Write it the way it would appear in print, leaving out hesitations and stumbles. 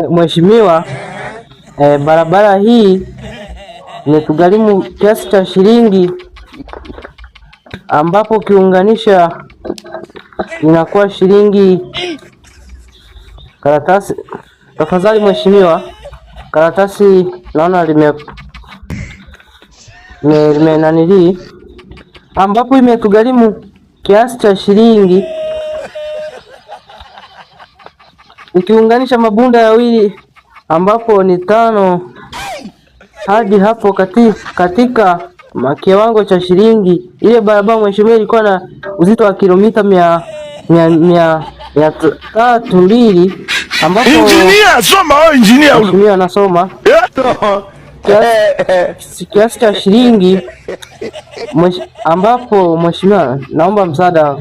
Mheshimiwa, barabara hii imetugharimu kiasi cha shilingi, ambapo ukiunganisha inakuwa shilingi karatasi. Tafadhali mheshimiwa, karatasi naona lime nanilii, ambapo imetugharimu kiasi cha shilingi, ukiunganisha mabunda yawili ambapo ni 5 hadi hapo katika kiwango cha shilingi. Ile barabara mheshimiwa ilikuwa na uzito wa kilomita 302, ambapo engineer soma engineer mheshimiwa anasoma kiasi cha shilingi, ambapo mheshimiwa naomba msaada.